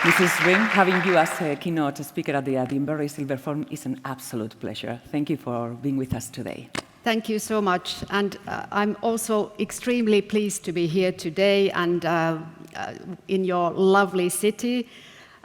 Mrs. Rinne, having you as a keynote speaker at the Adinberri Silver Forum is an absolute pleasure. Thank you for being with us today. Thank you so much. And I'm also extremely pleased to be here today and in your lovely city.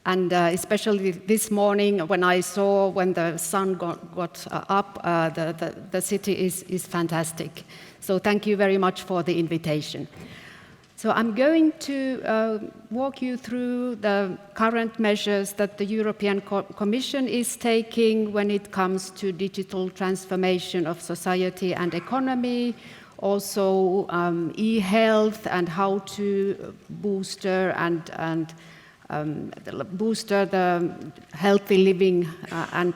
And especially this morning when I saw when the sun got up, the city is fantastic. So thank you very much for the invitation. So I'm going to walk you through the current measures that the European Commission is taking when it comes to digital transformation of society and economy, also e-health and how to booster the healthy living and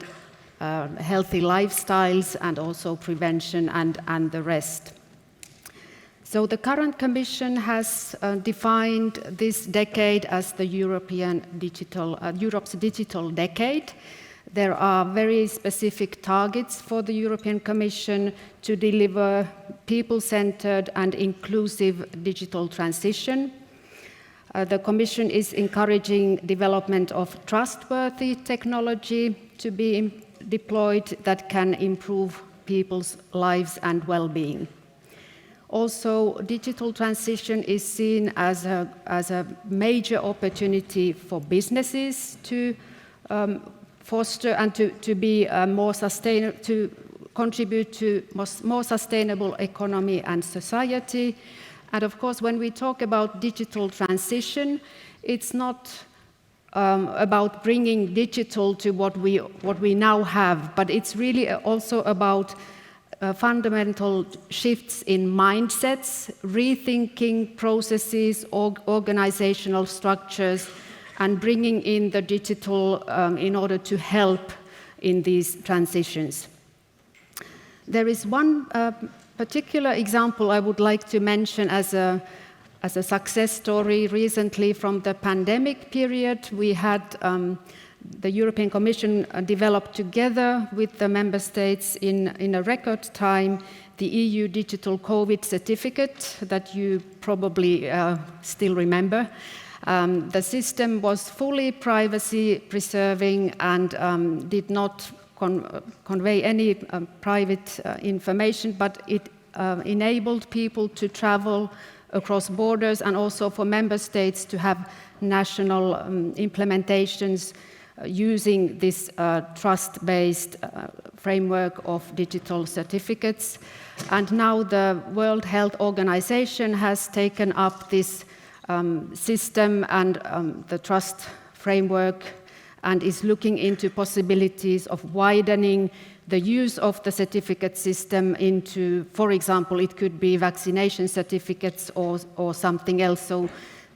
healthy lifestyles and also prevention and the rest. So the current Commission has defined this decade as the Europe's digital decade. There are very specific targets for the European Commission to deliver people-centered and inclusive digital transition. The Commission is encouraging development of trustworthy technology to be deployed that can improve people's lives and well-being. Also, digital transition is seen as a major opportunity for businesses to foster and to be more sustainable, to contribute to more sustainable economy and society. And of course, when we talk about digital transition, it's not about bringing digital to what we now have, but it's really also about fundamental shifts in mindsets, rethinking processes, organizational structures, and bringing in the digital in order to help in these transitions. There is one particular example I would like to mention as a success story recently from the pandemic period. We had the European Commission developed together with the member states in a record time the EU digital COVID certificate that you probably still remember. The system was fully privacy preserving and did not convey any private information, but it enabled people to travel across borders and also for member states to have national implementations using this trust-based framework of digital certificates. And now the World Health Organization has taken up this system and the trust framework and is looking into possibilities of widening the use of the certificate system into, for example, it could be vaccination certificates or something else. So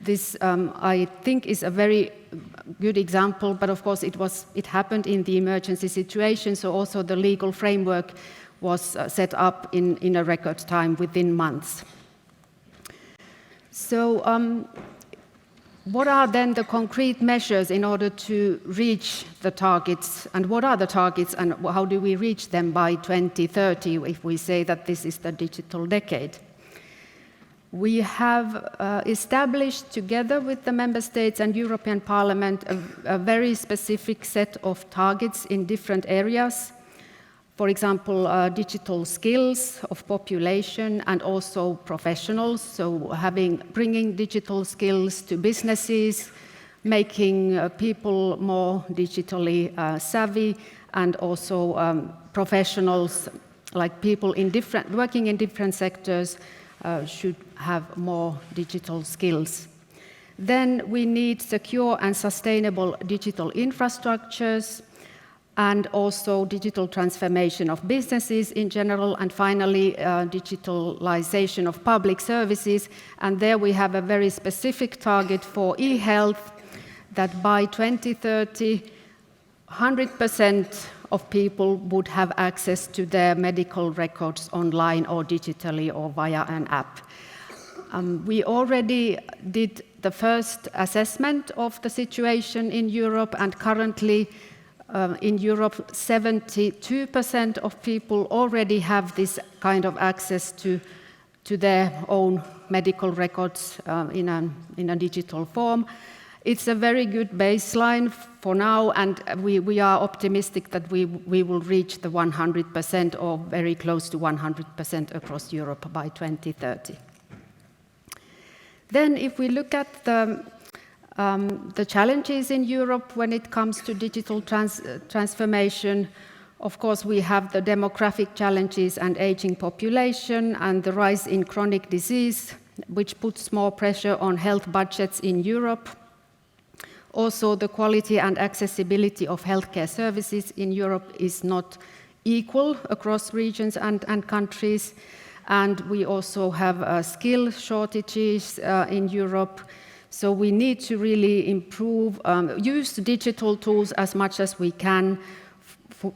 this, I think, is a very good example, but of course it happened in the emergency situation, so also the legal framework was set up in a record time within months. So what are then the concrete measures in order to reach the targets, and what are the targets and how do we reach them by 2030 if we say that this is the digital decade? We have established together with the Member States and European Parliament a very specific set of targets in different areas. For example, digital skills of population and also professionals, so bringing digital skills to businesses, making people more digitally savvy, and also professionals, like people working in different sectors, should have more digital skills. Then we need secure and sustainable digital infrastructures and also digital transformation of businesses in general, and finally digitalization of public services. And there we have a very specific target for e-health that by 2030, 100% of people would have access to their medical records online or digitally or via an app. We already did the first assessment of the situation in Europe, and currently in Europe 72% of people already have this kind of access to their own medical records in a digital form. It's a very good baseline for now, and we are optimistic that we will reach the 100% or very close to 100% across Europe by 2030. Then if we look at the challenges in Europe when it comes to digital transformation, of course we have the demographic challenges and aging population and the rise in chronic disease, which puts more pressure on health budgets in Europe. Also, the quality and accessibility of healthcare services in Europe is not equal across regions and countries. And we also have skill shortages in Europe. So we need to really improve, use digital tools as much as we can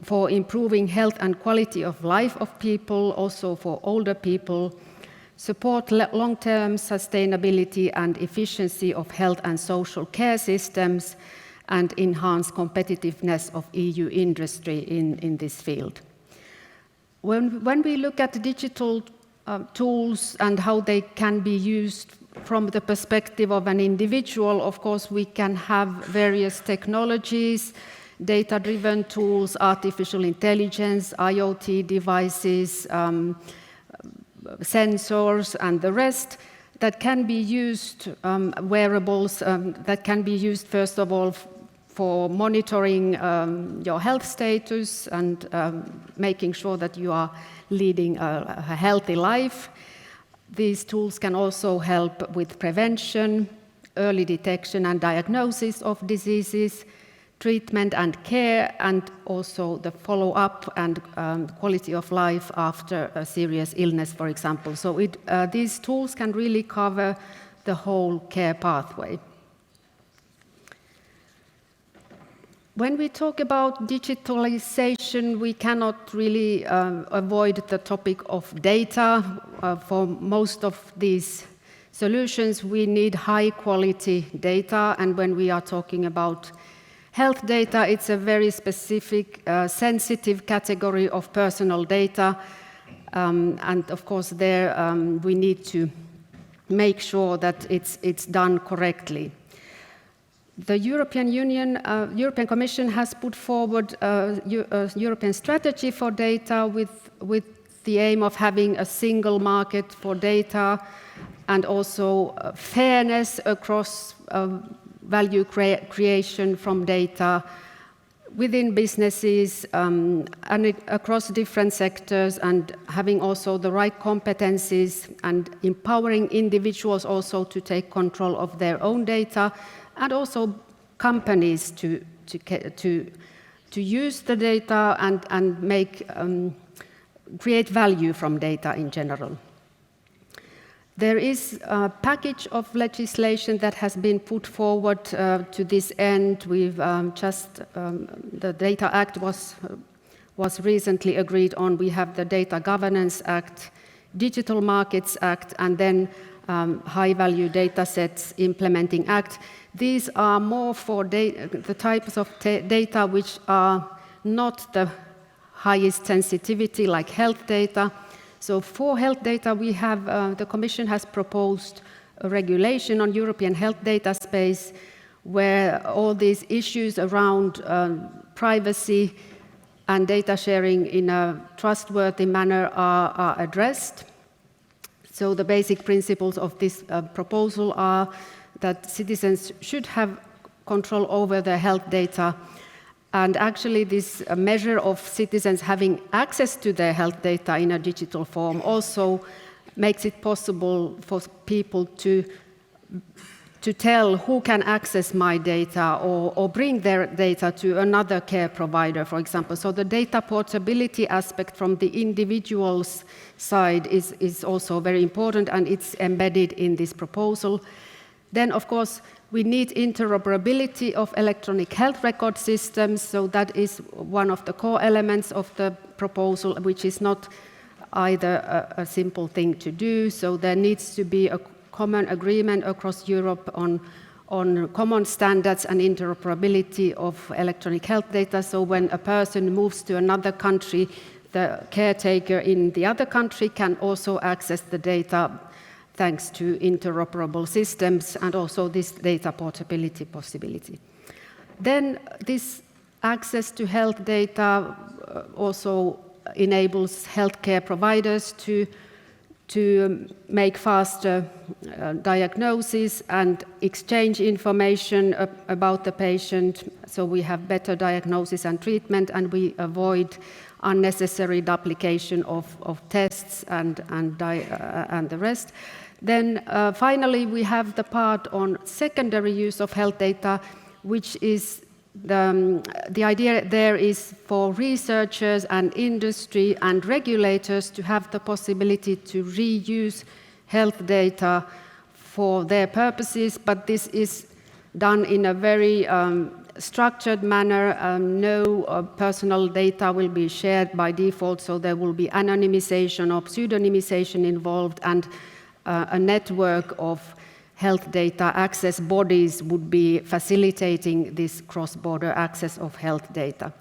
for improving health and quality of life of people, also for older people, support long-term sustainability and efficiency of health and social care systems, and enhance competitiveness of EU industry in this field. When we look at digital tools and how they can be used from the perspective of an individual, of course we can have various technologies, data-driven tools, artificial intelligence, IoT devices, sensors and the rest that can be used, wearables that can be used first of all for monitoring your health status and making sure that you are leading a healthy life. These tools can also help with prevention, early detection and diagnosis of diseases, treatment and care, and also the follow-up and quality of life after a serious illness, for example. So these tools can really cover the whole care pathway. When we talk about digitalization, we cannot really avoid the topic of data. For most of these solutions, we need high-quality data, and when we are talking about health data, it's a very specific, sensitive category of personal data. And of course, there we need to make sure that it's done correctly. The European Commission has put forward a European strategy for data with the aim of having a single market for data and also fairness across value creation from data within businesses and across different sectors, and having also the right competencies and empowering individuals also to take control of their own data, and also companies to use the data and create value from data in general. There is a package of legislation that has been put forward to this end. We've the Data Act was recently agreed on. We have the Data Governance Act, Digital Markets Act, and then High-Value Data Sets Implementing Act. These are more for the types of data which are not the highest sensitivity, like health data. So for health data, we have, the Commission has proposed a regulation on European health data space where all these issues around privacy and data sharing in a trustworthy manner are addressed. So the basic principles of this proposal are that citizens should have control over their health data. And actually, this measure of citizens having access to their health data in a digital form also makes it possible for people to tell who can access my data or bring their data to another care provider, for example. So the data portability aspect from the individual's side is also very important, and it's embedded in this proposal. Then, of course, we need interoperability of electronic health record systems, so that is one of the core elements of the proposal, which is not either a simple thing to do. So there needs to be a common agreement across Europe on common standards and interoperability of electronic health data. So when a person moves to another country, the caretaker in the other country can also access the data thanks to interoperable systems and also this data portability possibility. Then this access to health data also enables healthcare providers to make faster diagnosis and exchange information about the patient, so we have better diagnosis and treatment, and we avoid unnecessary duplication of tests and the rest. Then finally we have the part on secondary use of health data, which is the idea there is for researchers and industry and regulators to have the possibility to reuse health data for their purposes, but this is done in a very structured manner. No personal data will be shared by default, so there will be anonymization or pseudonymization involved, and a network of health data access bodies would be facilitating this cross-border access of health data.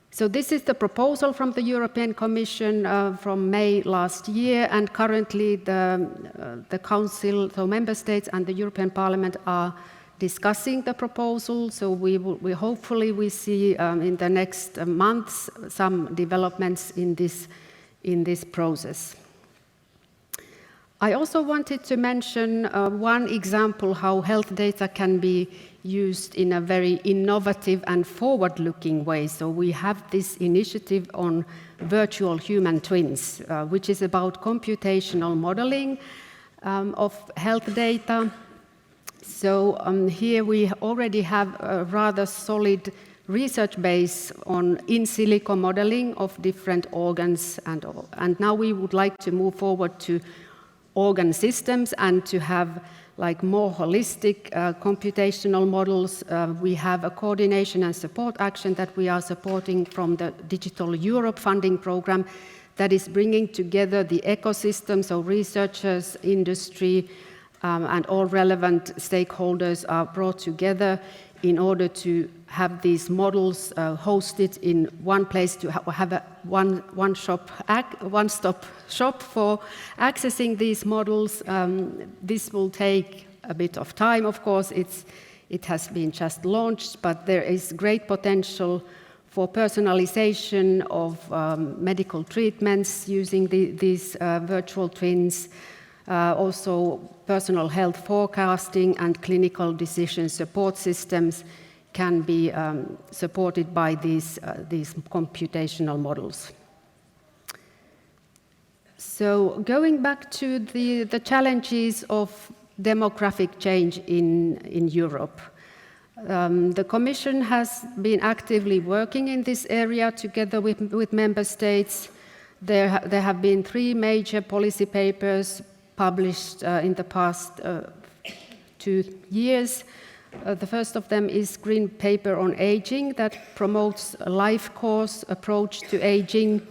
So this is the proposal from the European Commission from May last year, and currently the Council, so Member States and the European Parliament are discussing the proposal, so we hopefully we see in the next months some developments in this process. I also wanted to mention one example how health data can be used in a very innovative and forward-looking way. So we have this initiative on virtual human twins, which is about computational modeling of health data. So here we already have a rather solid research base on in silico modeling of different organs, and now we would like to move forward to organ systems and to have like more holistic computational models. We have a coordination and support action that we are supporting from the Digital Europe funding program that is bringing together the ecosystem, so researchers, industry, and all relevant stakeholders are brought together in order to have these models hosted in one place, to have a one-stop shop for accessing these models. This will take a bit of time, of course. It has been just launched, but there is great potential for personalization of medical treatments using these virtual twins. Also, personal health forecasting and clinical decision support systems can be supported by these computational models. So going back to the challenges of demographic change in Europe. The Commission has been actively working in this area together with Member States. There have been 3 major policy papers published in the past 2 years. The first of them is Green Paper on Aging that promotes a life course approach to aging,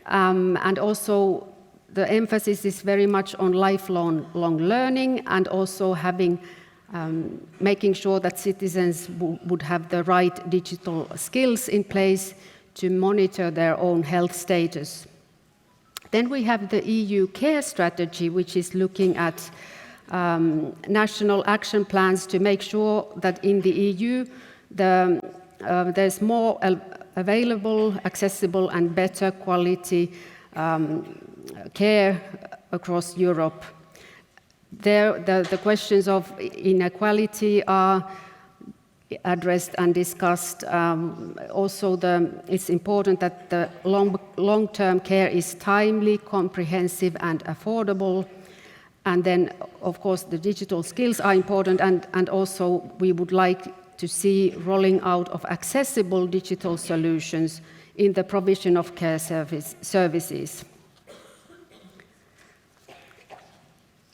and also the emphasis is very much on lifelong learning, and also making sure that citizens would have the right digital skills in place to monitor their own health status. Then we have the EU Care Strategy, which is looking at national action plans to make sure that in the EU there's more available, accessible and better quality care across Europe. There, the questions of inequality are addressed and discussed. Also, it's important that the long-term care is timely, comprehensive and affordable. And then, of course, the digital skills are important, and also we would like to see rolling out of accessible digital solutions in the provision of care services.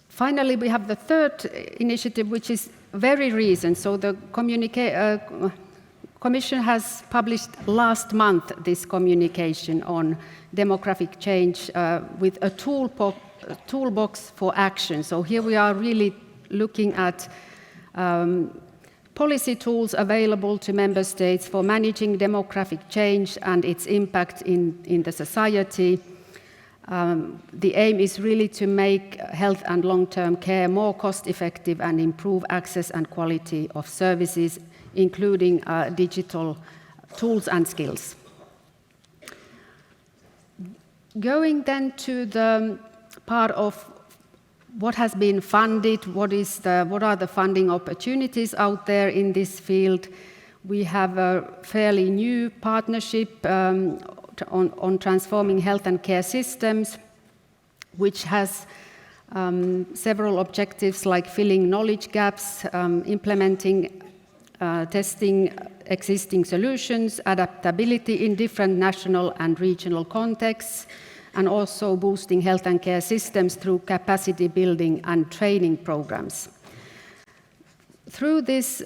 Finally, we have the third initiative, which is very recent. So the Commission has published last month this communication on demographic change with a toolbox for action. So here we are really looking at policy tools available to Member States for managing demographic change and its impact in the society. The aim is really to make health and long-term care more cost-effective and improve access and quality of services, including digital tools and skills. Going then to the part of what has been funded, what are the funding opportunities out there in this field. We have a fairly new partnership on transforming health and care systems, which has several objectives like filling knowledge gaps, implementing, testing existing solutions, adaptability in different national and regional contexts, and also boosting health and care systems through capacity building and training programs. Through this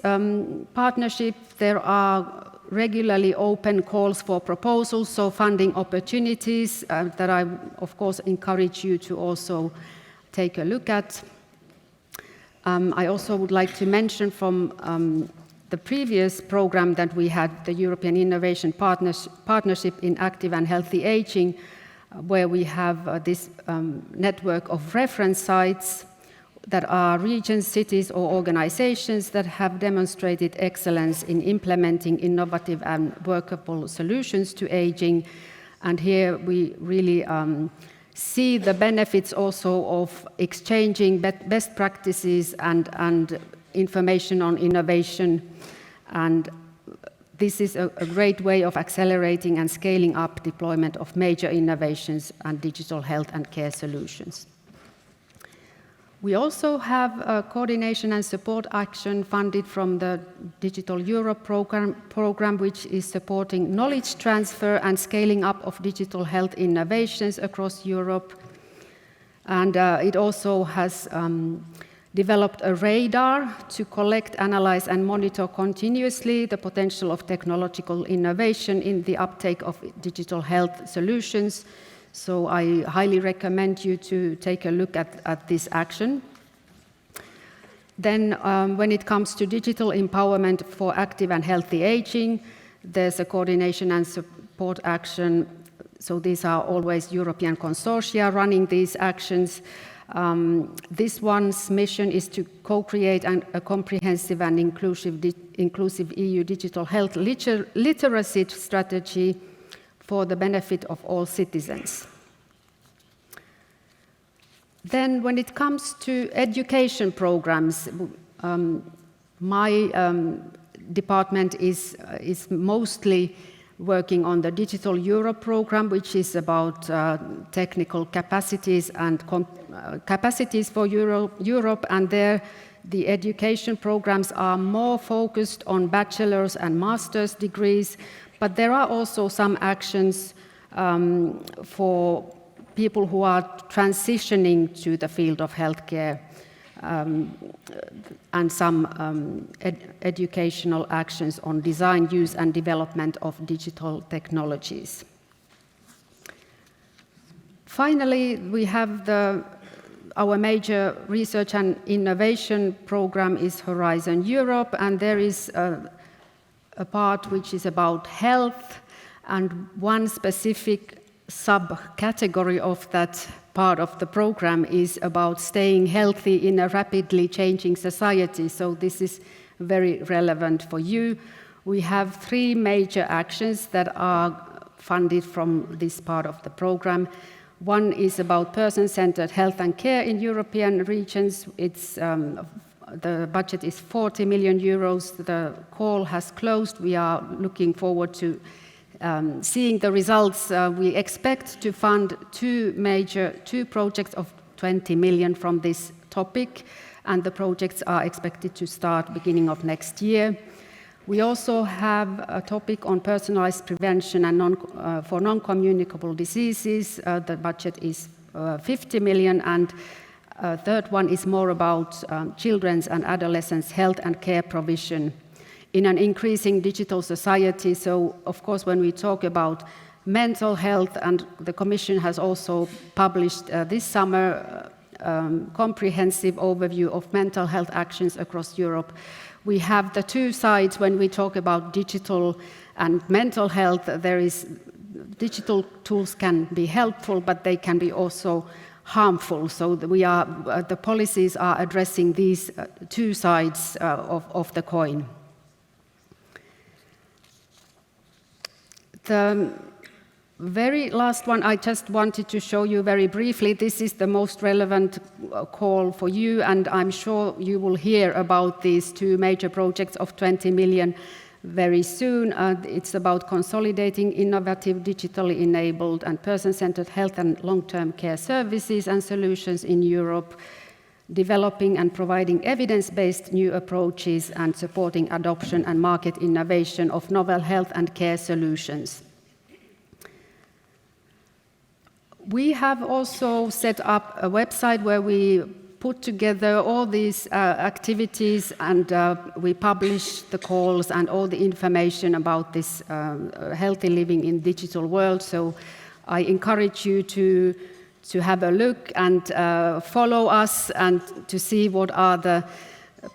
partnership, there are regularly open calls for proposals, so funding opportunities that I, of course, encourage you to also take a look at. I also would like to mention from the previous program that we had, the European Innovation Partnership in Active and Healthy Aging, where we have this network of reference sites that are regions, cities, or organizations that have demonstrated excellence in implementing innovative and workable solutions to aging. And here we really see the benefits also of exchanging best practices and information on innovation. And this is a great way of accelerating and scaling up deployment of major innovations and digital health and care solutions. We also have a coordination and support action funded from the Digital Europe program, which is supporting knowledge transfer and scaling up of digital health innovations across Europe. And it also has developed a radar to collect, analyze, and monitor continuously the potential of technological innovation in the uptake of digital health solutions. So I highly recommend you to take a look at this action. Then when it comes to digital empowerment for active and healthy aging, there's a coordination and support action. So these are always European consortia running these actions. This one's mission is to co-create a comprehensive and inclusive EU digital health literacy strategy for the benefit of all citizens. Then when it comes to education programs, my department is mostly working on the Digital Europe program, which is about technical capacities and capacities for Europe, and there the education programs are more focused on bachelor's and master's degrees, but there are also some actions for people who are transitioning to the field of healthcare, and some educational actions on design, use, and development of digital technologies. Finally, we have our major research and innovation program is Horizon Europe, and there is a part which is about health, and one specific subcategory of that part of the program is about staying healthy in a rapidly changing society. So this is very relevant for you. We have 3 major actions that are funded from this part of the program. One is about person-centered health and care in European regions. It's the budget is 40 million euros. The call has closed. We are looking forward to seeing the results. We expect to fund 2 projects of 20 million from this topic, and the projects are expected to start beginning of next year. We also have a topic on personalized prevention and for non-communicable diseases. The budget is 50 million, and a third one is more about children's and adolescents' health and care provision in an increasing digital society. So, of course, when we talk about mental health, and the Commission has also published this summer comprehensive overview of mental health actions across Europe. We have the 2 sides when we talk about digital and mental health. There is digital tools can be helpful, but they can be also harmful. So the policies are addressing these two sides of the coin. The very last one I just wanted to show you very briefly. This is the most relevant call for you, and I'm sure you will hear about these two major projects of 20 million very soon. It's about consolidating innovative, digitally enabled and person-centered health and long-term care services and solutions in Europe, developing and providing evidence-based new approaches and supporting adoption and market innovation of novel health and care solutions. We have also set up a website where we put together all these activities, and we publish the calls and all the information about this healthy living in digital world. So I encourage you to have a look and follow us and to see what are the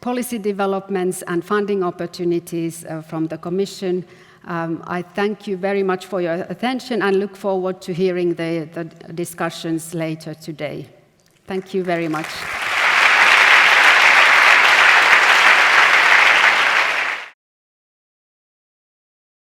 policy developments and funding opportunities from the Commission. I thank you very much for your attention and look forward to hearing the discussions later today. Thank you very much.